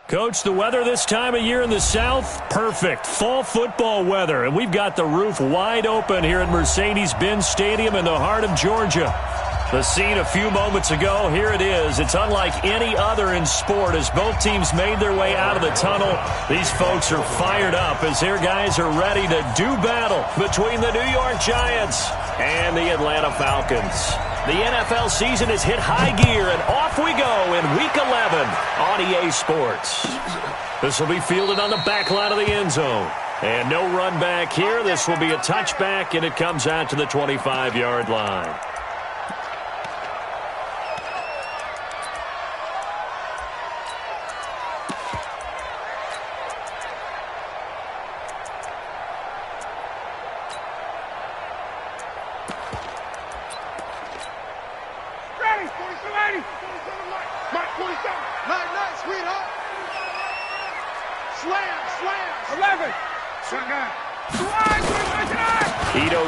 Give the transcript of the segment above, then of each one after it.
Coach, the weather this time of year in the South, perfect. Fall football weather, and we've got the roof wide open here at Mercedes-Benz Stadium in the heart of Georgia. The scene a few moments ago, here it is. It's unlike any other in sport as both teams made their way out of the tunnel. These folks are fired up as their guys are ready to do battle between the New York Giants and the Atlanta Falcons. The NFL season has hit high gear, and off we go in Week 11 on EA Sports. This will be fielded on the back line of the end zone. And no run back here. This will be a touchback, and it comes out to the 25-yard line.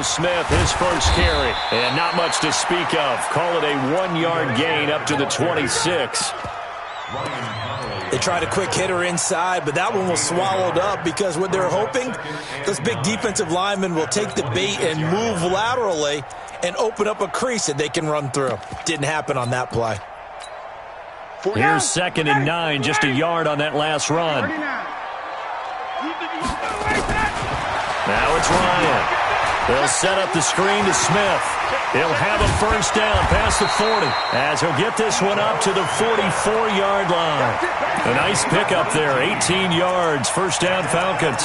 Smith, his first carry, and not much to speak of. Call it a 1-yard gain up to the 26. They tried a quick hitter inside, but that one was swallowed up because what they're hoping, those big defensive linemen will take the bait and move laterally and open up a crease that they can run through. Didn't happen on that play. Here's 2nd and 9, just a yard on that last run. Now it's Ryan. They'll set up the screen to Smith. He'll have a first down past the 40 as he'll get this one up to the 44-yard line. A nice pickup there, 18 yards, first down Falcons.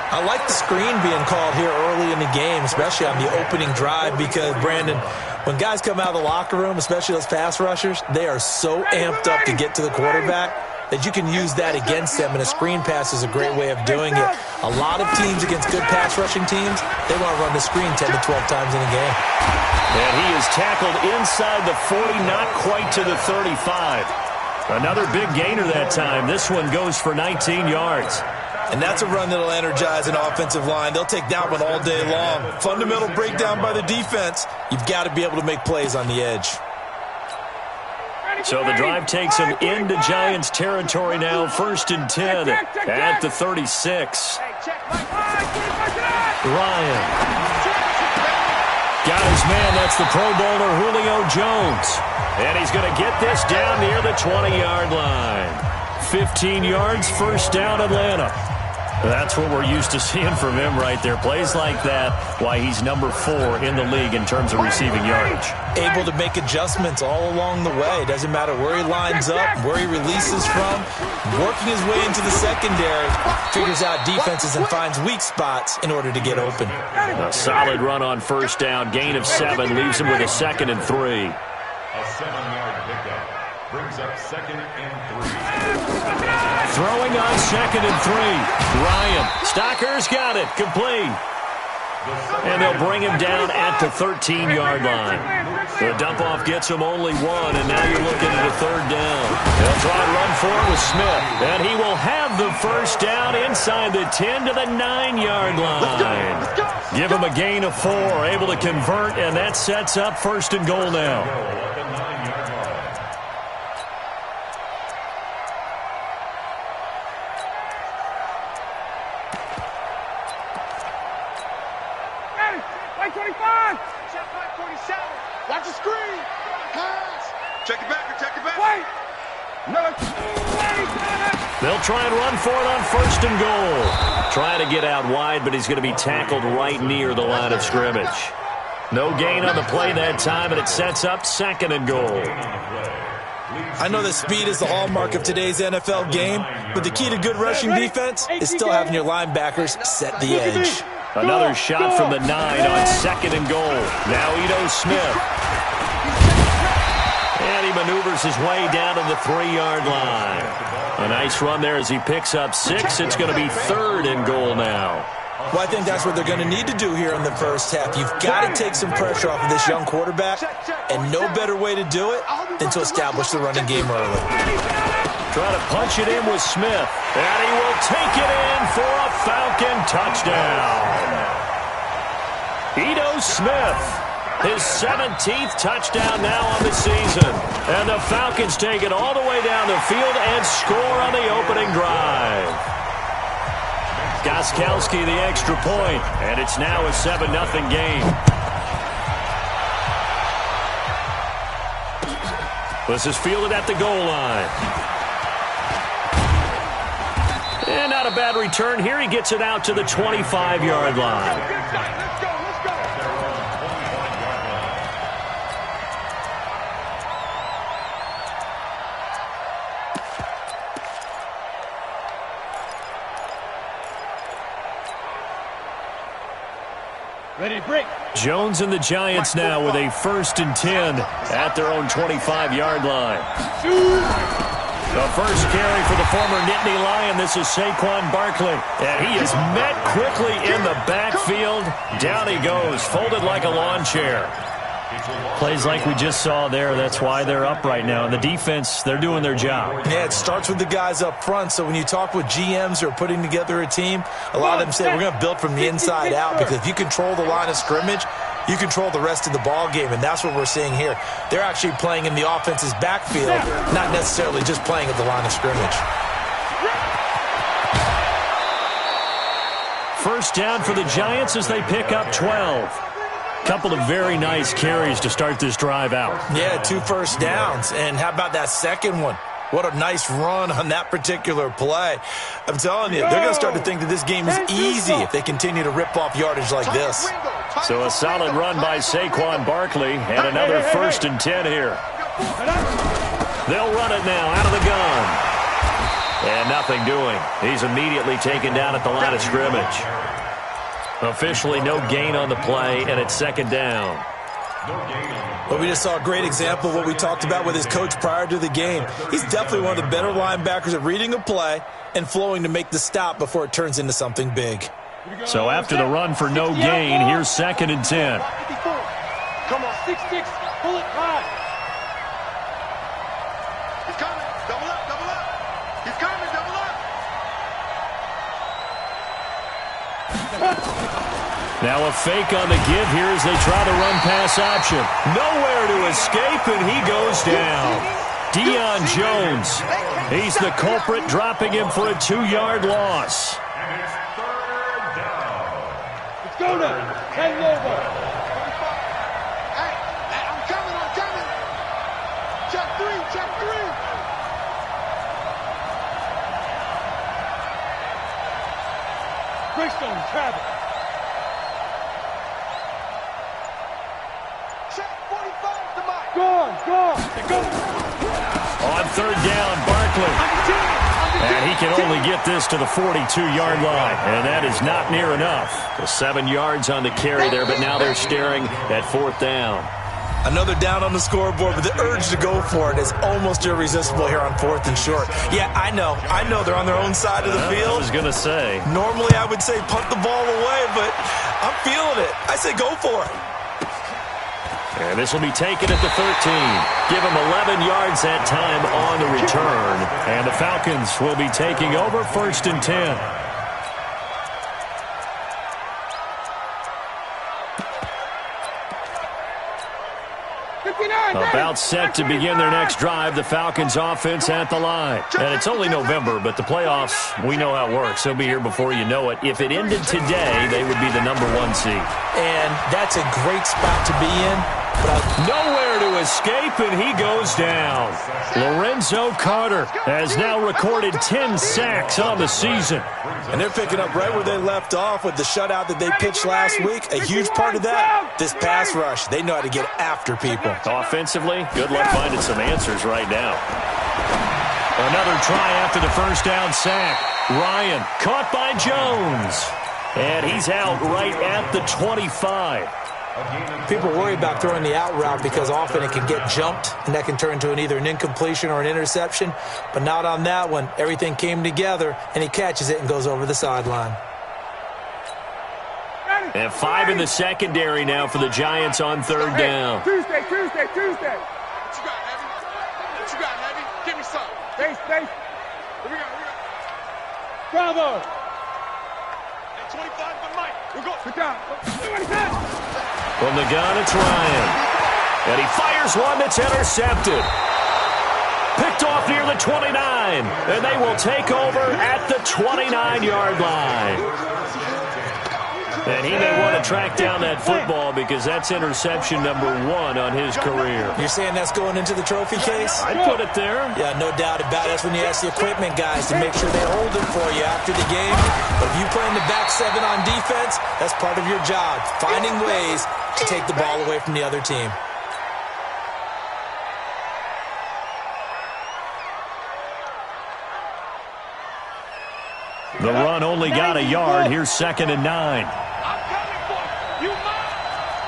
I like the screen being called here early in the game, especially on the opening drive because, Brandon, when guys come out of the locker room, especially those pass rushers, they are so amped up to get to the quarterback that you can use that against them, and a screen pass is a great way of doing it. A lot of teams against good pass rushing teams, they want to run the screen 10 to 12 times in a game. And he is tackled inside the 40, not quite to the 35. Another big gainer that time. This one goes for 19 yards. And that's a run that will energize an offensive line. They'll take that one all day long. Fundamental breakdown by the defense. You've got to be able to make plays on the edge. So the drive takes him into Giants territory now, 1st and 10 at the 36. Ryan. Got his man, that's the Pro Bowler Julio Jones. And he's going to get this down near the 20-yard line. 15 yards, first down Atlanta. That's what we're used to seeing from him right there. Plays like that, why he's number 4 in the league in terms of receiving yardage. Able to make adjustments all along the way. Doesn't matter where he lines up, where he releases from. Working his way into the secondary, figures out defenses and finds weak spots in order to get open. A solid run on first down. Gain of 7 leaves him with a 2nd and 3. A 7-yard pickup brings up 2nd and 3. Throwing on 2nd and 3. Ryan. Stocker's got it. Complete. And they'll bring him down at the 13-yard line. The dump-off gets him only 1, and now you're looking at a 3rd down. They'll try and run for it with Smith. And he will have the first down inside the 10 to the 9-yard line. Give him a gain of 4. Able to convert, and that sets up 1st and goal now. They'll try and run for it on 1st and goal. Trying to get out wide, but he's going to be tackled right near the line of scrimmage. No gain on the play that time, and it sets up 2nd and goal. I know that speed is the hallmark of today's NFL game, but the key to good rushing defense is still having your linebackers set the edge. Another shot from the 9 on 2nd and goal. Now Ito Smith. And he maneuvers his way down to the 3-yard line. A nice run there as he picks up 6. It's going to be 3rd and goal now. Well, I think that's what they're going to need to do here in the first half. You've got to take some pressure off of this young quarterback, and no better way to do it than to establish the running game early. Try to punch it in with Smith, and he will take it in for a Falcon touchdown. Ito Smith His 17th touchdown now on the season. And the Falcons take it all the way down the field and score on the opening drive. Gostkowski the extra point, and it's now a 7-0 game. This is fielded at the goal line. And not a bad return here. He gets it out to the 25-yard line. Ready to break. Jones and the Giants now with a 1st and 10 at their own 25-yard line. The first carry for the former Nittany Lion. This is Saquon Barkley. And he is met quickly in the backfield. Down he goes, folded like a lawn chair. Plays like we just saw there. That's why they're up right now. And the defense, they're doing their job. Yeah, it starts with the guys up front. So when you talk with GMs who are putting together a team, a lot of them say we're going to build from the inside out, because if you control the line of scrimmage, you control the rest of the ball game, and that's what we're seeing here. They're actually playing in the offense's backfield, not necessarily just playing at the line of scrimmage. First down for the Giants as they pick up 12. Couple of very nice carries to start this drive out. Yeah, 2 first downs. And how about that second one? What a nice run on that particular play. I'm telling you, they're going to start to think that this game is easy if they continue to rip off yardage like this. So a solid run by Saquon Barkley, and another 1st and 10 here. They'll run it now out of the gun. And nothing doing. He's immediately taken down at the line of scrimmage. Officially no gain on the play, and it's 2nd down. Well, we just saw a great example of what we talked about with his coach prior to the game. He's definitely one of the better linebackers at reading a play and flowing to make the stop before it turns into something big. So after the run for no gain, here's 2nd and 10. Come on, 6-6, pull it high. He's coming, double up. He's coming, double up. Now a fake on the give here as they try to run pass option. Nowhere to escape, and he goes down. Deion Jones, he's the culprit, dropping him for a 2-yard loss. And it's 3rd down. Let's go now. Hang over. Hey, I'm coming. Check 3. Greystone, travel. Check 45 to Mike. Go. On 3rd down, Barkley. And he can only get this to the 42-yard line, and that is not near enough. The 7 yards on the carry there, but now they're staring at 4th down. Another down on the scoreboard, but the urge to go for it is almost irresistible here on 4th and short. Yeah, I know they're on their own side of the field. I was going to say. Normally I would say punt the ball away, but I'm feeling it. I say go for it. And this will be taken at the 13. Give him 11 yards that time on the return. And the Falcons will be taking over 1st and 10. About set to begin their next drive, the Falcons offense at the line. And it's only November, but the playoffs, we know how it works. They'll be here before you know it. If it ended today, they would be the number 1 seed. And that's a great spot to be in. Nowhere to escape, and he goes down. Lorenzo Carter has now recorded 10 sacks on the season. And they're picking up right where they left off with the shutout that they pitched last week. A huge part of that, this pass rush. They know how to get after people. Offensively, good luck finding some answers right now. Another try after the 1st down sack. Ryan caught by Jones. And he's out right at the 25. People worry about throwing the out route because often it can get jumped, and that can turn into either an incompletion or an interception. But not on that one. Everything came together, and he catches it and goes over the sideline. And 5 in the secondary now for the Giants on 3rd down. Tuesday. What you got, Heavy? Give me some. Space. Here we go. Bravo. Hey, 25 for Mike. From the gun, it's Ryan. And he fires one that's intercepted. Picked off near the 29. And they will take over at the 29-yard line. And he may want to track down that football because that's interception number 1 on his career. You're saying that's going into the trophy case? I'd put it there. Yeah, no doubt about it. That's when you ask the equipment guys to make sure they hold it for you after the game. But if you play in the back 7 on defense, that's part of your job, finding ways to take the ball away from the other team. The run only got a yard. Here's 2nd and 9. I'm coming for you. You mine.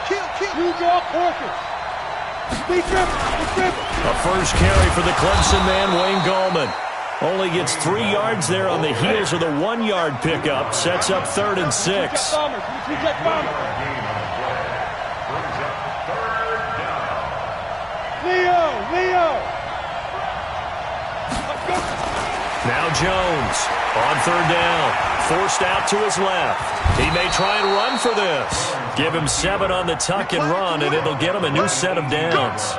Kill. Use your focus. Be triple. A first carry for the Clemson man, Wayne Gallman. Only gets 3 yards there on the heels of the 1-yard pickup. Sets up 3rd and 6. Leo. Now Jones on 3rd down. Forced out to his left. He may try and run for this. Give him 7 on the tuck and run, and it'll get him a new set of downs.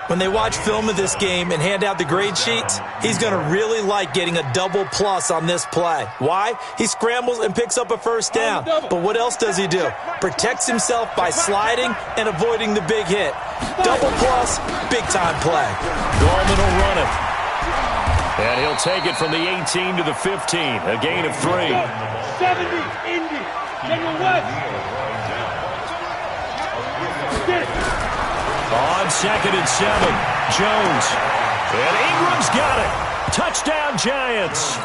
When they watch film of this game and hand out the grade sheets, he's going to really like getting a double plus on this play. Why? He scrambles and picks up a first down. But what else does he do? Protects himself by sliding and avoiding the big hit. Double plus, big-time play. Gallman will run it. And he'll take it from the 18 to the 15, a gain of 3. 70, Indy. General West. On 2nd and 7, Jones. And Ingram's got it. Touchdown, Giants.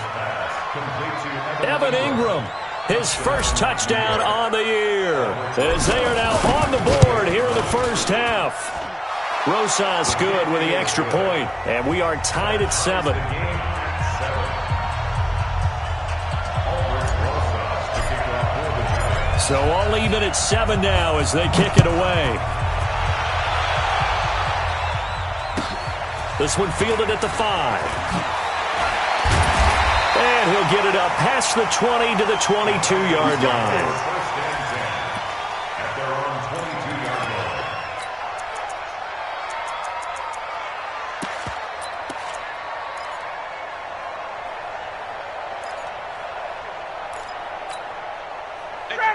Evan Ingram, his first touchdown on the year, as they are now on the board here in the first half. Rosas good with the extra point, and we are tied at 7. So all even at 7 now as they kick it away. This one fielded at the 5. And he'll get it up past the 20 to the 22-yard line.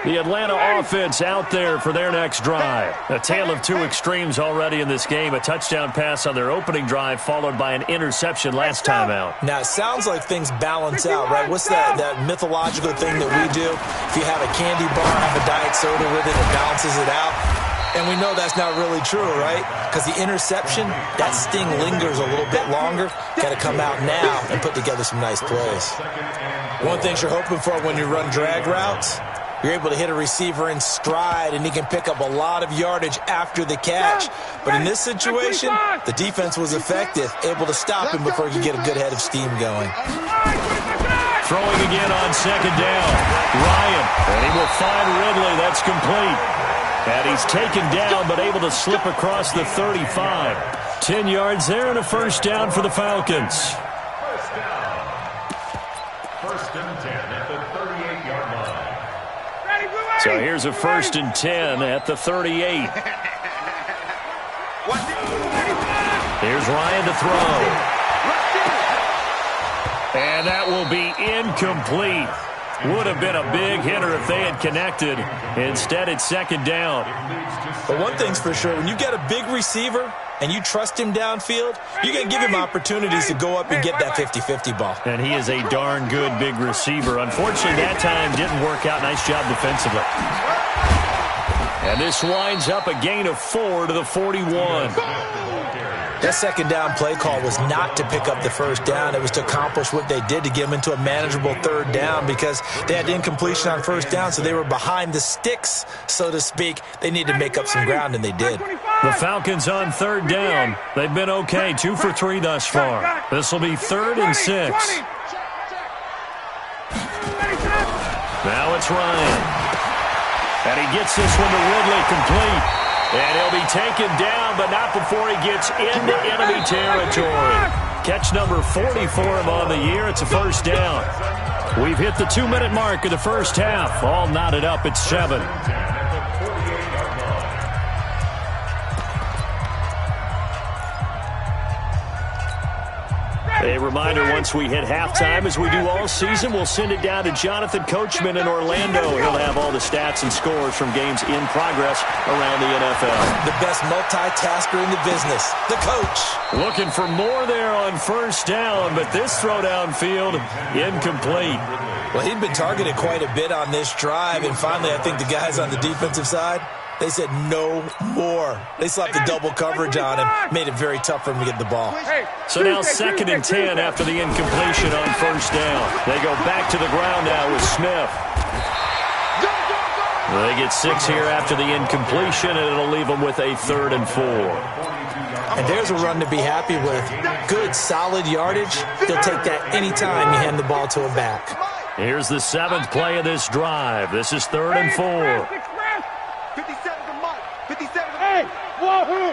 The Atlanta offense out there for their next drive. A tale of 2 extremes already in this game. A touchdown pass on their opening drive followed by an interception last time out. Now, it sounds like things balance out, right? What's that mythological thing that we do? If you have a candy bar, have a diet soda with it, it balances it out. And we know that's not really true, right? Because the interception, that sting lingers a little bit longer. Got to come out now and put together some nice plays. One thing you're hoping for when you run drag routes, you're able to hit a receiver in stride, and he can pick up a lot of yardage after the catch. But in this situation, the defense was effective, able to stop him before he could get a good head of steam going. Throwing again on 2nd down. Ryan, and he will find Ridley. That's complete. And he's taken down, but able to slip across the 35. 10 yards there and a first down for the Falcons. First and 10 at the 38-yard line. So here's a 1st and 10 at the 38. Here's Ryan to throw. And that will be incomplete. Would have been a big hitter if they had connected. Instead, it's 2nd down. But one thing's for sure, when you get a big receiver and you trust him downfield, you're going to give him opportunities to go up and get that 50-50 ball. And he is a darn good big receiver. Unfortunately, that time didn't work out. Nice job defensively. And this winds up a gain of 4 to the 41. That 2nd down play call was not to pick up the first down. It was to accomplish what they did to get them into a manageable 3rd down because they had incompletion on first down, so they were behind the sticks, so to speak. They needed to make up some ground, and they did. The Falcons on 3rd down. They've been okay, 2 for 3 thus far. This will be 3rd and 6. Now it's Ryan. And he gets this one to Ridley complete. And he'll be taken down, but not before he gets into enemy territory. Catch number 40 for him on the year. It's a first down. We've hit the 2-minute mark of the first half. All knotted up at 7. A reminder, once we hit halftime, as we do all season, we'll send it down to Jonathan Coachman in Orlando. He'll have all the stats and scores from games in progress around the NFL. The best multitasker in the business, the coach. Looking for more there on first down, but this throw downfield, incomplete. Well, he'd been targeted quite a bit on this drive, and finally I think the guys on the defensive side, they said no more. They slapped the double coverage on him, made it very tough for him to get the ball. So now 2nd and 10 after the incompletion on first down. They go back to the ground now with Smith. They get 6 here after the incompletion, and it'll leave them with a 3rd and 4. And there's a run to be happy with. Good, solid yardage. They'll take that anytime you hand the ball to a back. Here's the 7th play of this drive. This is 3rd and 4. 57 to Mike. 57 to Hey, wahoo!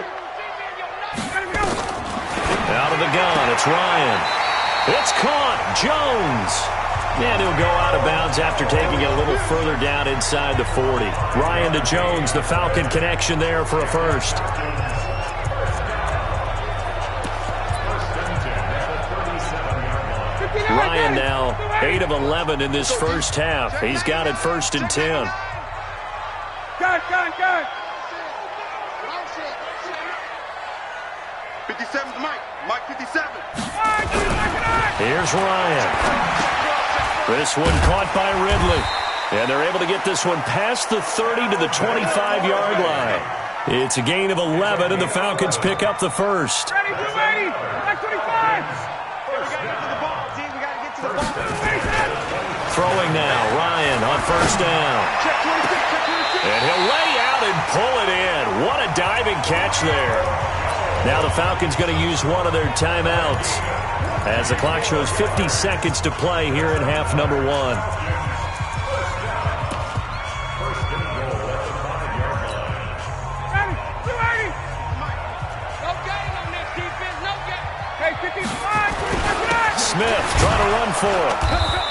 Out of the gun, it's Ryan. It's caught. Jones. And he'll go out of bounds after taking it a little further down inside the 40. Ryan to Jones, the Falcon connection there for a first. Ryan now 8 of 11 in this first half. He's got it 1st and 10. Gun. 57 to Mike. Mike 57. Here's Ryan. This one caught by Ridley. And they're able to get this one past the 30 to the 25-yard line. It's a gain of 11, and the Falcons pick up the first. Ready, 280. Like 25. Throwing now, Ryan on first down. And he'll lay out and pull it in. What a diving catch there. Now the Falcons going to use one of their timeouts as the clock shows 50 seconds to play here in half number 1. Smith trying to run for it.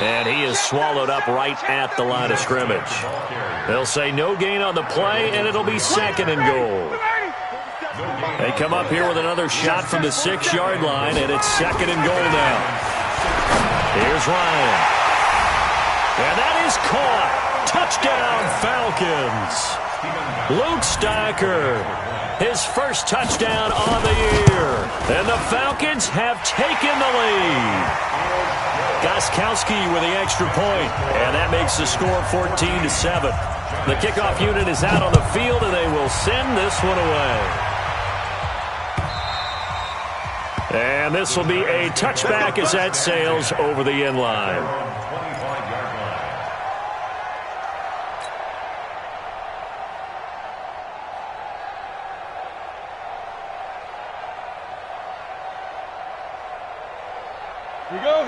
And he is swallowed up right at the line of scrimmage. They'll say no gain on the play, and it'll be 2nd and goal. They come up here with another shot from the 6-yard line, and it's 2nd and goal now. Here's Ryan. And that is caught. Touchdown, Falcons. Luke Stacker, his first touchdown on the year. And the Falcons have taken the lead. Gostkowski with the extra point, and that makes the score 14-7. The kickoff unit is out on the field, and they will send this one away. And this will be a touchback as that sails over the end line.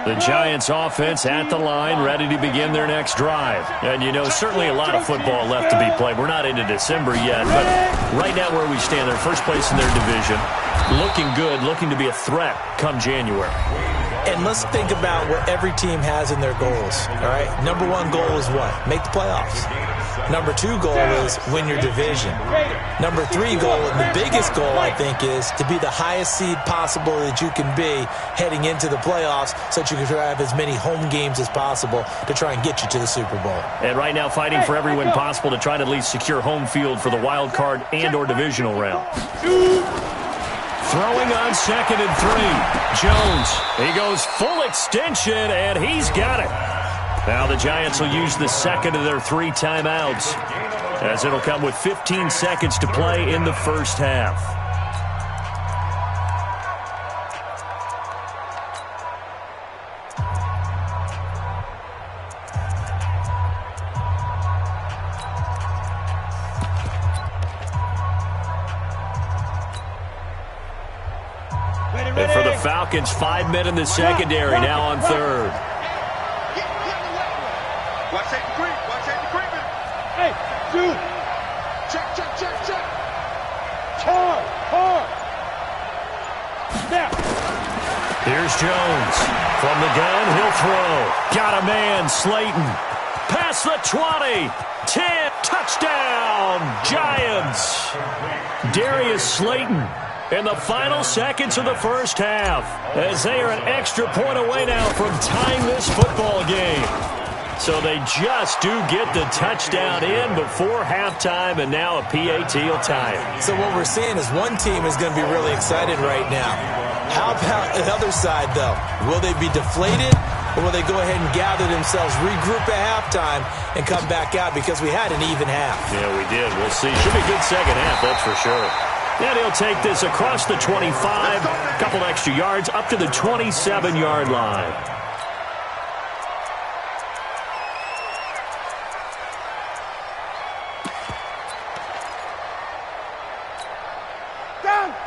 The Giants offense at the line, ready to begin their next drive. And, you know, certainly a lot of football left to be played. We're not into December yet, but right now where we stand, they're first place in their division. Looking good, looking to be a threat come January. And let's think about what every team has in their goals, all right? Number 1 goal is what? Make the playoffs. Number 2 goal is win your division. Number 3 goal, and the biggest goal, I think, is to be the highest seed possible that you can be heading into the playoffs so that you can have as many home games as possible to try and get you to the Super Bowl. And right now fighting for every win possible to try to at least secure home field for the wild card and or divisional round. Throwing on 2nd and 3. Jones, he goes full extension, and he's got it. Now the Giants will use the 2nd of their 3 timeouts, as it'll come with 15 seconds to play in the first half. And for the Falcons, 5 men in the secondary, now on 3rd. Watch safety creep. Watch safety creeping. Hey, dude. Check. Hard. Snap. Here's Jones. From the gun, he'll throw. Got a man, Slayton. Past the 20. 10. Touchdown, Giants. Darius Slayton in the final seconds of the first half, as they are an extra point away now from tying this football game. So they just do get the touchdown in before halftime, and now a PAT will tie it. So what we're seeing is one team is going to be really excited right now. How about the other side, though? Will they be deflated, or will they go ahead and gather themselves, regroup at halftime, and come back out because we had an even half? Yeah, we did. We'll see. Should be a good second half, that's for sure. And he'll take this across the 25, a couple extra yards, up to the 27-yard line.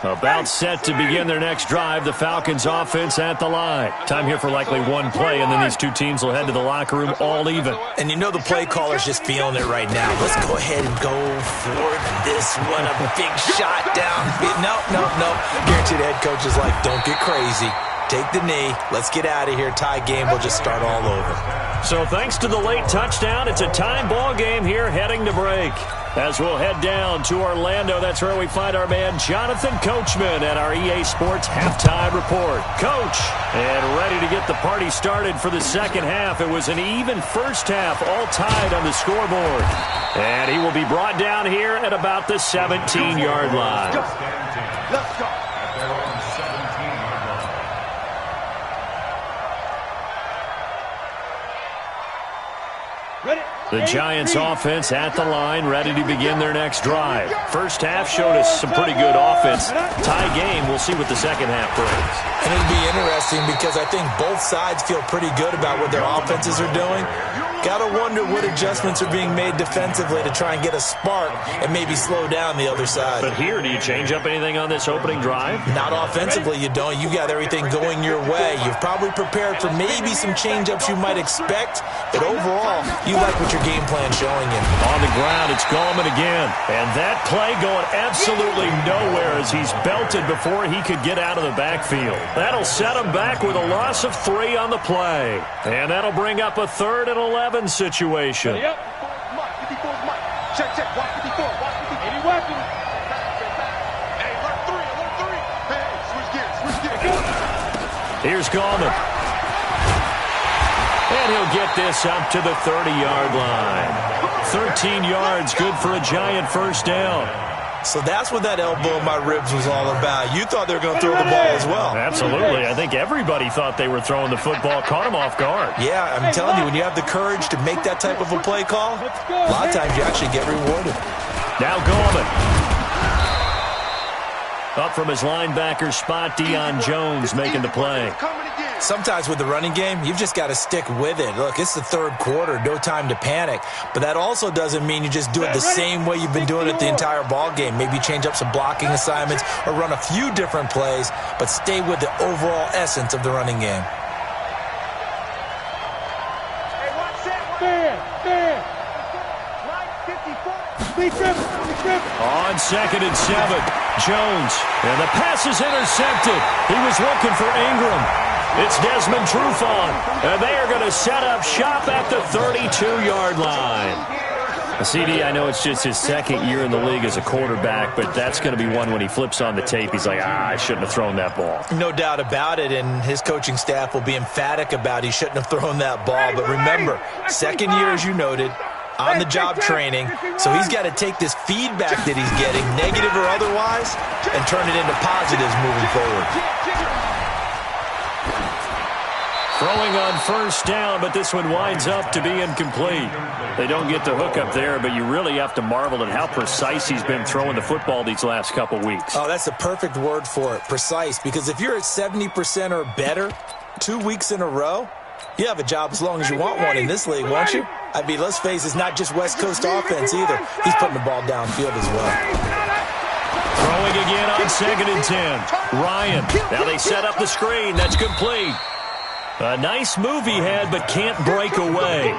About set to begin their next drive. The Falcons offense at the line. Time here for likely one play, and then these two teams will head to the locker room all even. And you know the play caller's just feeling it right now. Let's go ahead and go for this one. A big shot down. No. Guaranteed the head coach is like, don't get crazy. Take the knee. Let's get out of here. Tie game. We'll just start all over. So thanks to the late touchdown, it's a time ball game here heading to break. As we'll head down to Orlando, that's where we find our man Jonathan Coachman at our EA Sports Halftime Report. Coach, and ready to get the party started for the second half. It was an even first half, all tied on the scoreboard. And he will be brought down here at about the 17-yard line. Let's go. The Giants offense at the line, ready to begin their next drive. First half showed us some pretty good offense. Tie game, we'll see what the second half brings. And it'll be interesting because I think both sides feel pretty good about what their offenses are doing. Got to wonder what adjustments are being made defensively to try and get a spark and maybe slow down the other side. But here, do you change up anything on this opening drive? Not offensively, you don't. You got everything going your way. You've probably prepared for maybe some change-ups you might expect, but overall, you like what your game plan showing you. On the ground, it's Gallman again. And that play going absolutely nowhere as he's belted before he could get out of the backfield. That'll set him back with a loss of 3 on the play. And that'll bring up a 3rd and 11 situation. Yep. Check. Watch 54. Any weapon. Hey, alert 3. Hey, switch gears. Here's Gallman. And he'll get this up to the 30-yard line. 13 yards, good for a Giant first down. So that's what that elbow in my ribs was all about. You thought they were going to throw the ball as well. Absolutely. I think everybody thought they were throwing the football, caught him off guard. Yeah, I'm telling you, when you have the courage to make that type of a play call, a lot of times you actually get rewarded. Now Gallman. Up from his linebacker spot, Deion Jones making the play. Sometimes with the running game, you've just got to stick with it. Look, it's the third quarter, no time to panic. But that also doesn't mean you just do it the same way you've been doing it the entire ball game. Maybe change up some blocking assignments or run a few different plays, but stay with the overall essence of the running game. On 2nd and 7, Jones. And the pass is intercepted. He was looking for Ingram. It's Desmond Trufant, and they are going to set up shop at the 32-yard line. CD, I know it's just his second year in the league as a quarterback, but that's going to be one when he flips on the tape. He's like, I shouldn't have thrown that ball. No doubt about it, and his coaching staff will be emphatic about he shouldn't have thrown that ball. But remember, second year, as you noted, on-the-job training, so he's got to take this feedback that he's getting, negative or otherwise, and turn it into positives moving forward. Throwing on first down, but this one winds up to be incomplete. They don't get the hook up there, but you really have to marvel at how precise he's been throwing the football these last couple weeks. Oh, that's the perfect word for it, precise, because if you're at 70% or better 2 weeks in a row, you have a job as long as you want one in this league, won't you? I mean, let's face it, it's not just West Coast offense either. He's putting the ball downfield as well. Throwing again on 2nd and 10. Ryan. Now they set up the screen. That's complete. A nice move he had, but can't break away.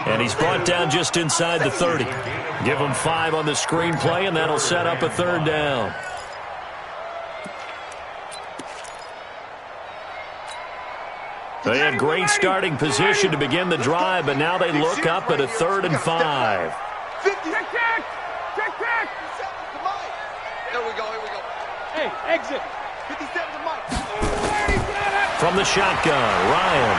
And he's brought down just inside the 30. Give him 5 on the screenplay, and that'll set up a 3rd down. They had great starting position to begin the drive, but now they look up at a 3rd and 5. 50. Check. Here we go. Hey, exit. 57 to Mike. From the shotgun, Ryan.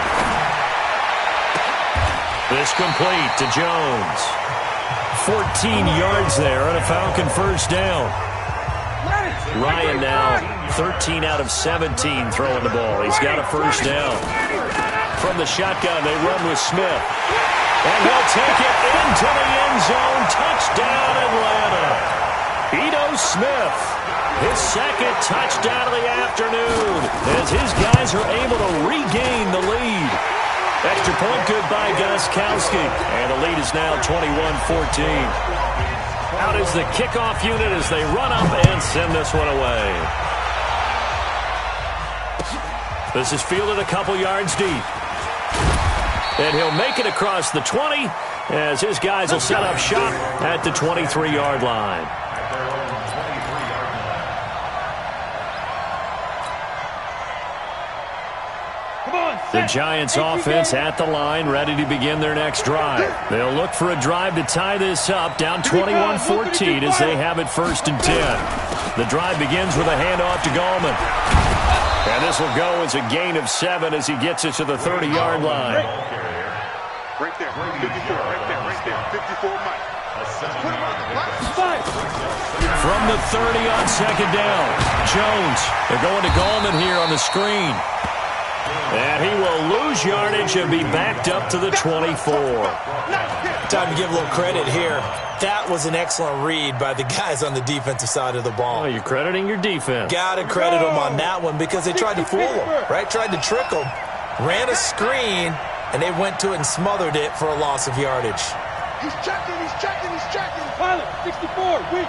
This complete to Jones. 14 yards there and a Falcon first down. Ryan now 13 out of 17 throwing the ball. He's got a first down. From the shotgun, they run with Smith. And he'll take it into the end zone. Touchdown, Atlanta. Ito Smith, his second touchdown of the afternoon, as his guys are able to regain the lead. Extra point good by Gostkowski. And the lead is now 21-14. Out is the kickoff unit as they run up and send this one away. This is fielded a couple yards deep. And he'll make it across the 20 as his guys will set up shop at the 23-yard line. The Giants offense at the line, ready to begin their next drive. They'll look for a drive to tie this up, down 21-14 as they have it 1st and 10. The drive begins with a handoff to Gallman. And this will go as a gain of 7 as he gets it to the 30-yard line. Right there, 54, right there, 54, Mike. Put him on the line. From the 30 on 2nd down, Jones. They're going to Gallman here on the screen. And he will lose yardage and be backed up to the 24. Time to give a little credit here. That was an excellent read by the guys on the defensive side of the ball. Oh, you're crediting your defense. Got to credit them on that one because they tried to fool them, right? Tried to trick them. Ran a screen, and they went to it and smothered it for a loss of yardage. He's checking. Pilot, 64, weak.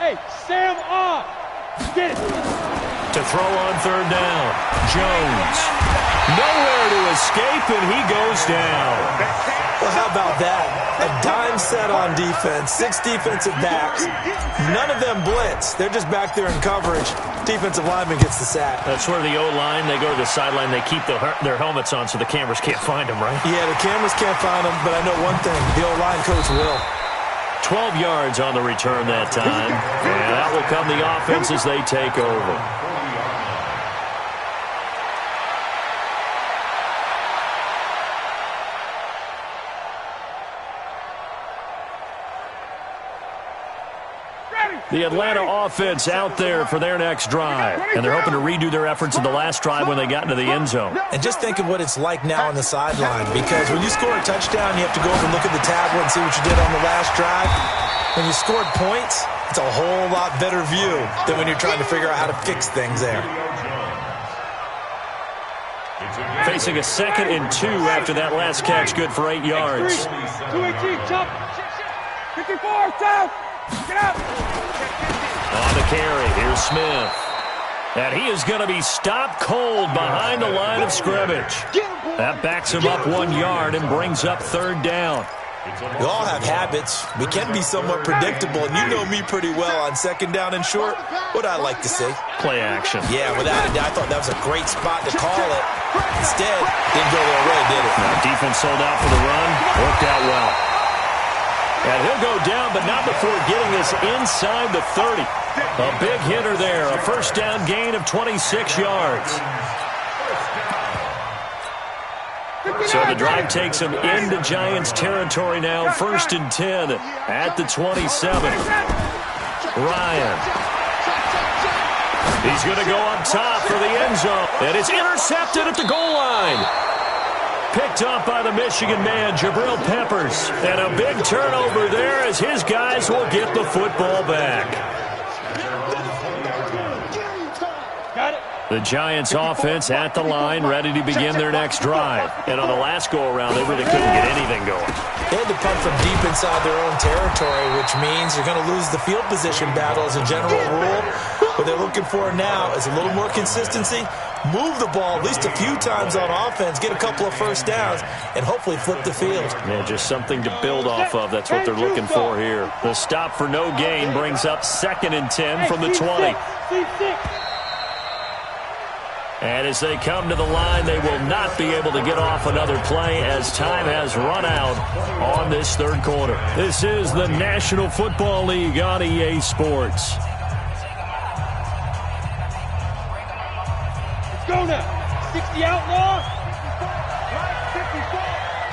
Hey, Sam on. Get it. To throw on 3rd down, Jones. Nowhere to escape, and he goes down. Well, how about that? A dime set on defense, 6 defensive backs. None of them blitz. They're just back there in coverage. Defensive lineman gets the sack. That's where the O-line, they go to the sideline, they keep their helmets on so the cameras can't find them, right? Yeah, the cameras can't find them, but I know one thing. The O-line coach will. 12 yards on the return that time. And out will come the offense as they take over. The Atlanta offense out there for their next drive. And they're hoping to redo their efforts in the last drive when they got into the end zone. And just think of what it's like now on the sideline. Because when you score a touchdown, you have to go over and look at the tablet and see what you did on the last drive. When you scored points, it's a whole lot better view than when you're trying to figure out how to fix things there. Facing a 2nd and 2 after that last catch, good for 8 yards. 218, jump. 54, down. Get up. On the carry, here's Smith. And he is going to be stopped cold behind the line of scrimmage. That backs him up 1 yard and brings up 3rd down. We all have habits. We can be somewhat predictable, and you know me pretty well on 2nd down and short. What I like to see. Play action. Yeah, without a doubt, I thought that was a great spot to call it. Instead, didn't go their way, did it? Now, defense sold out for the run. Worked out well. And he'll go down, but not before getting this inside the 30. A big hitter there. A first down gain of 26 yards. So the drive takes him into Giants territory now. 1st and 10 at the 27. Ryan. He's going to go up top for the end zone. And it's intercepted at the goal line. Picked up by the Michigan man, Jabril Peppers. And a big turnover there as his guys will get the football back. Got it. The Giants offense at the line, ready to begin their next drive. And on the last go-around, they really couldn't get anything going. They had to punt from deep inside their own territory, which means you're going to lose the field position battle as a general rule. What they're looking for now is a little more consistency, move the ball at least a few times on offense, get a couple of first downs, and hopefully flip the field. Yeah, just something to build off of. That's what they're looking for here. The stop for no gain brings up 2nd and 10 from the 20. And as they come to the line, they will not be able to get off another play as time has run out on this third quarter. This is the National Football League on EA Sports. Let's go now. 60 outlaw. 54.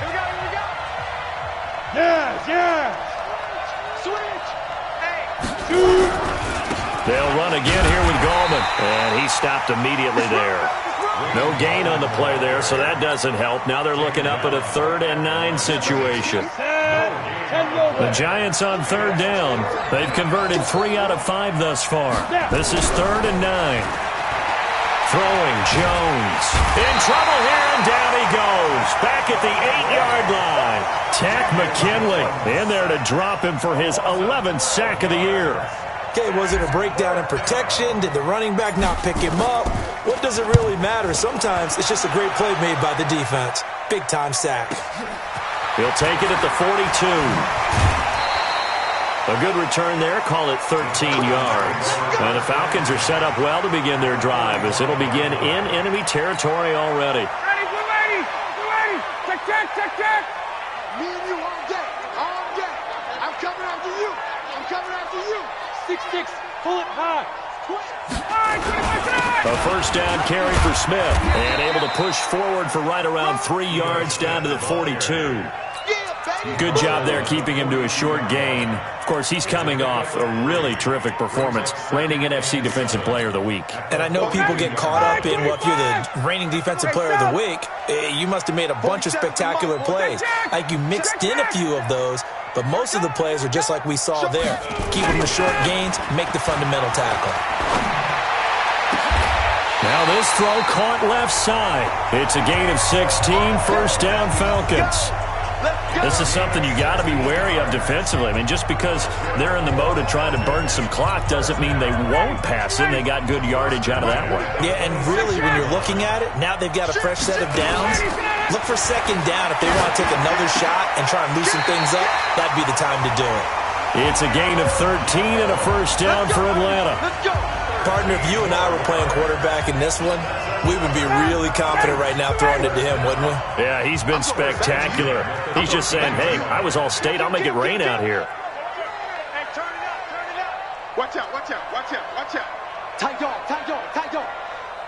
Here we go. Yes. Switch. Hey. They'll run again here with Gallman, and he stopped immediately there. No gain on the play there, so that doesn't help. Now they're looking up at a 3rd and 9 situation. The Giants on 3rd down. They've converted 3 out of 5 thus far. This is 3rd and 9. Throwing, Jones. In trouble here, and down he goes. Back at the 8-yard line. Tack McKinley in there to drop him for his 11th sack of the year. Okay, was it a breakdown in protection? Did the running back not pick him up? What does it really matter? Sometimes it's just a great play made by the defense. Big-time sack. He'll take it at the 42. A good return there. Call it 13 yards. And the Falcons are set up well to begin their drive as it'll begin in enemy territory already. Ready, we're ready. Check. Me and you all day. I'm coming after you. 6-6, pull it high. A first down carry for Smith, and able to push forward for right around 3 yards down to the 42. Good job there keeping him to a short gain. Of course, he's coming off a really terrific performance, reigning NFC Defensive Player of the Week. And I know people get caught up in, well, if you're the reigning Defensive Player of the Week, you must have made a bunch of spectacular plays. Like you mixed in a few of those, but most of the plays are just like we saw there. Keep them to short gains, make the fundamental tackle. Now this throw caught left side. It's a gain of 16, first down Falcons. This is something you got to be wary of defensively. I mean, just because they're in the mode of trying to burn some clock doesn't mean they won't pass it. They got good yardage out of that one. Yeah, and really, when you're looking at it, now they've got a fresh set of downs. Look for 2nd down if they want to take another shot and try and loosen things up. That'd be the time to do it. It's a gain of 13 and a first down for Atlanta. Partner, if you and I were playing quarterback in this one, we would be really confident right now throwing it to him, wouldn't we? Yeah, he's been spectacular. He's just saying, hey, I was all state. I'll make it rain out here. Hey, turn it up. Watch out. Tight dog.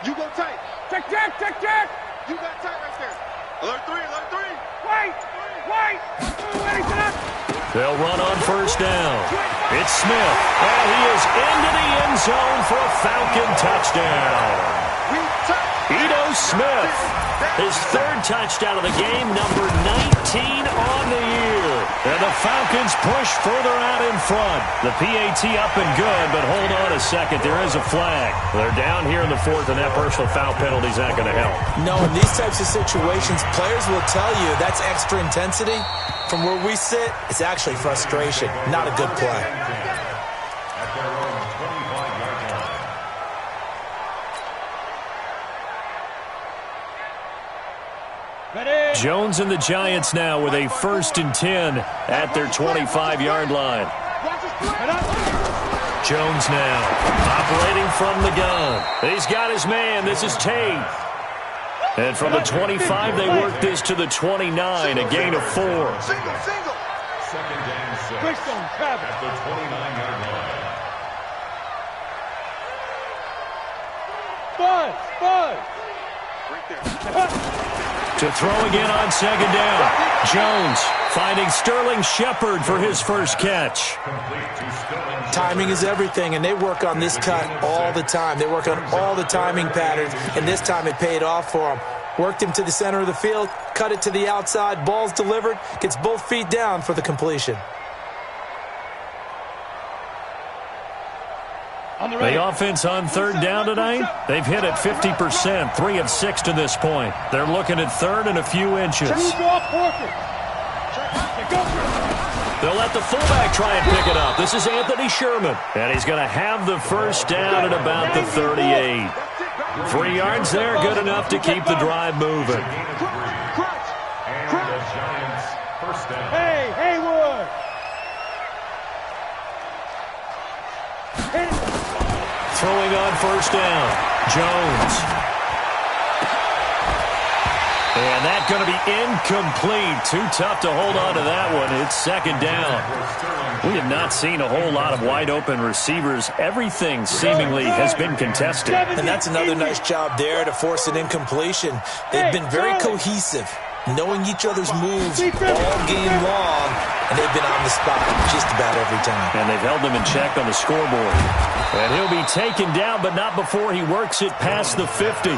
You go tight. Check. You got tight right there. Alert 3. Wait. Ready, set up. They'll run on first down. It's Smith, and he is into the end zone for a Falcon touchdown. Ito Smith, his 3rd touchdown of the game, number 19 on the year. And the Falcons push further out in front. The PAT up and good, but hold on a second. There is a flag. They're down here in the 4th, and that personal foul penalty is not going to help. No, in these types of situations, players will tell you that's extra intensity. From where we sit, it's actually frustration, not a good play. Jones and the Giants now with a 1st and 10 at their 25-yard line. Jones now operating from the gun. He's got his man. This is Tate. And from the 25, they work this to the 29, a gain of 4. Single. 2nd and 6 at the 29-yard line. Buzz. Right there. To throw again on 2nd down. Jones finding Sterling Shepard for his first catch. Timing is everything, and they work on this cut all the time. They work on all the timing patterns, and this time it paid off for them. Worked him to the center of the field, cut it to the outside, ball's delivered, gets both feet down for the completion. The offense on 3rd down tonight, they've hit it 50%, 3 of 6 to this point. They're looking at 3rd and a few inches. They'll let the fullback try and pick it up. This is Anthony Sherman. And he's going to have the first down at about the 38. 3 yards there, good enough to keep the drive moving. Hey, Haywood! Throwing on first down, Jones. And that's going to be incomplete. Too tough to hold on to that one. It's second down. We have not seen a whole lot of wide-open receivers. Everything seemingly has been contested. And that's another nice job there to force an incompletion. They've been very cohesive, knowing each other's moves all game long, and they've been on the spot just about every time. And they've held them in check on the scoreboard. And he'll be taken down, but not before he works it past the 50.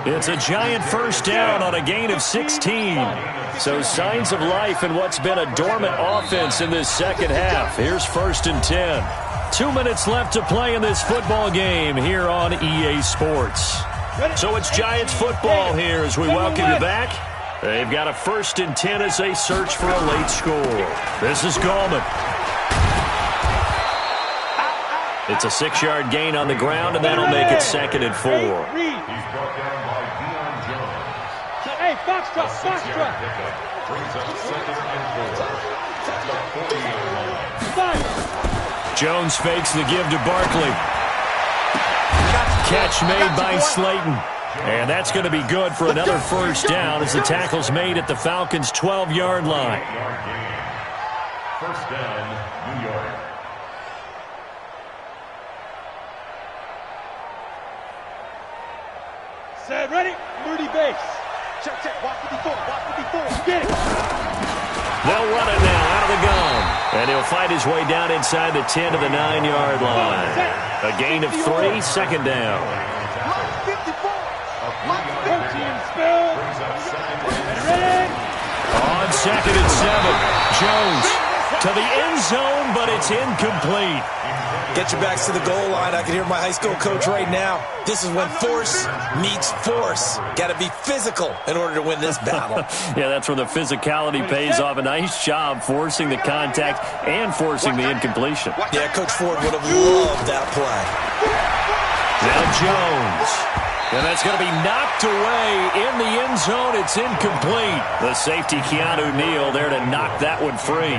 It's a giant first down on a gain of 16. So signs of life in what's been a dormant offense in this second half. Here's 1st and 10. 2 minutes left to play in this football game here on EA Sports. So it's Giants football here as we welcome you back. They've got a 1st and 10 as they search for a late score. This is Gallman. It's a 6-yard gain on the ground, and that'll make it 2nd and 4. Hey, Foxtrot, Foxtrot. Jones fakes the give to Barkley. Catch made by Slayton. And that's going to be good for another first down as the tackle's made at the Falcons' 12-yard line. First down, New York. Set, ready? Moody base. Check, walk 54, walk 54. Get it. They'll run it now out of the gun. And he'll fight his way down inside the 10 to the 9-yard line. A gain of 3, second down. Lock 54. Lock 15, spill. Ready? On 2nd and 7, Jones to the end zone, but it's incomplete. Get your backs to the goal line. I can hear my high school coach right now. This is when force meets force. Got to be physical in order to win this battle. Yeah, that's where the physicality pays off. A nice job forcing the contact and forcing the incompletion. Yeah, Coach Ford would have loved that play. Now Jones. And that's going to be knocked away in the end zone. It's incomplete. The safety, Keanu Neal, there to knock that one free.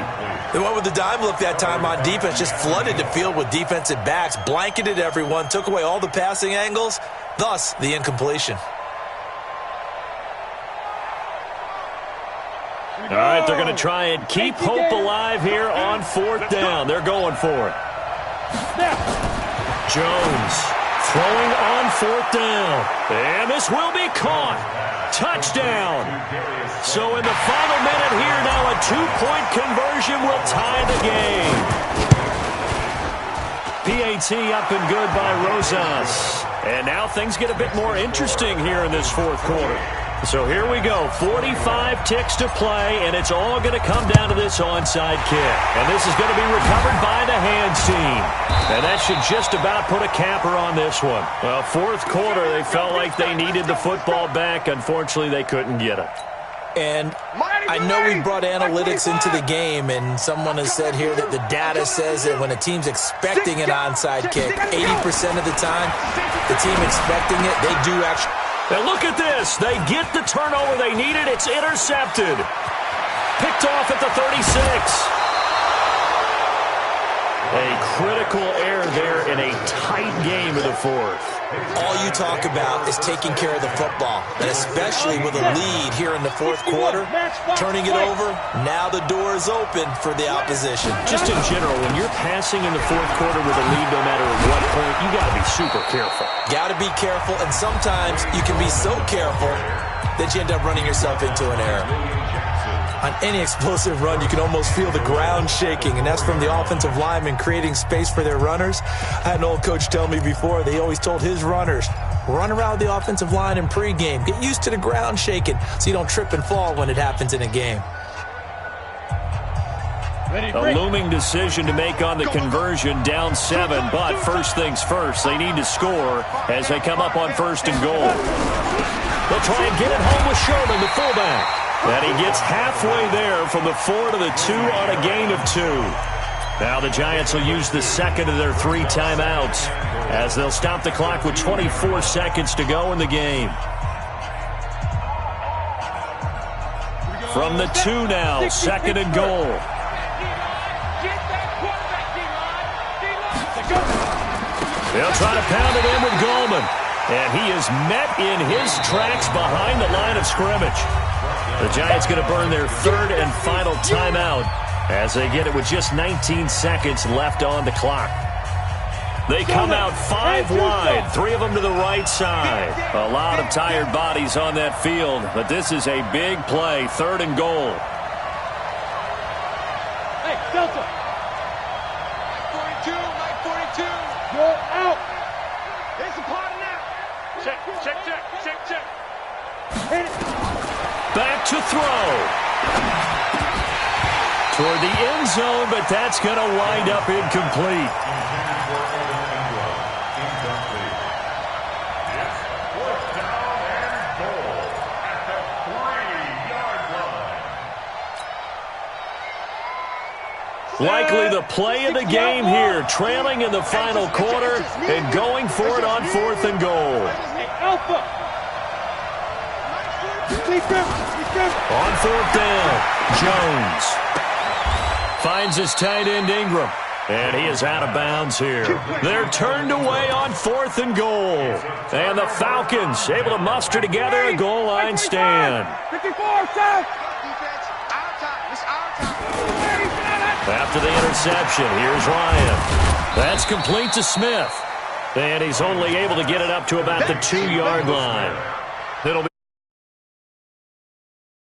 They went with the dime look that time on defense, just flooded the field with defensive backs, blanketed everyone, took away all the passing angles, thus the incompletion. All right, they're going to try and keep hope alive here on 4th down. They're going for it. Jones throwing on 4th down. And this will be caught. Touchdown. So in the final minute here now, a 2-point conversion will tie the game. PAT up and good by Rosas. And now things get a bit more interesting here in this 4th quarter. So here we go, 45 ticks to play, and it's all going to come down to this onside kick. And this is going to be recovered by the hands team. And that should just about put a capper on this one. Well, 4th quarter, they felt like they needed the football back. Unfortunately, they couldn't get it. And I know we brought analytics into the game, and someone has said here that the data says that when a team's expecting an onside kick, 80% of the time, the team expecting it, they do actually. Now look at this. They get the turnover they needed. It's intercepted. Picked off at the 36. A critical error there in a tight game of the 4th. All you talk about is taking care of the football, and especially with a lead here in the 4th quarter, turning it over, now the door is open for the opposition. Just in general, when you're passing in the 4th quarter with a lead, no matter at what point, you got to be super careful. Got to be careful, and sometimes you can be so careful that you end up running yourself into an error. On any explosive run, you can almost feel the ground shaking, and that's from the offensive linemen creating space for their runners. I had an old coach tell me before, they always told his runners, run around the offensive line in pregame. Get used to the ground shaking so you don't trip and fall when it happens in a game. A looming decision to make on the conversion, down 7, but first things first, they need to score as they come up on 1st and goal. They'll try and get it home with Sherman, the fullback. And he gets halfway there from the 4 to the 2 on a gain of 2. Now the Giants will use the second of their 3 timeouts as they'll stop the clock with 24 seconds to go in the game. From the 2 now, second and goal. They'll try to pound it in with Goldman. And he is met in his tracks behind the line of scrimmage. The Giants going to burn their 3rd and final timeout as they get it with just 19 seconds left on the clock. They come out 5 wide, 3 of them to the right side. A lot of tired bodies on that field, but this is a big play, 3rd and goal. Hey, Delta. 42, Mike 42. You're out. It's a party now. Check. Hit it. Back to throw. Toward the end zone, but that's going to wind up incomplete. Likely the play of the game here, trailing in the final quarter and going for it on 4th and goal. Hey, Alpha. On 4th down, Jones finds his tight end Ingram, and he is out of bounds here. They're turned away on 4th and goal, and the Falcons able to muster together a goal line stand. 54, South. Defense, our time. It's our time. After the interception, here's Ryan. That's complete to Smith, and he's only able to get it up to about the 2-yard line. It'll be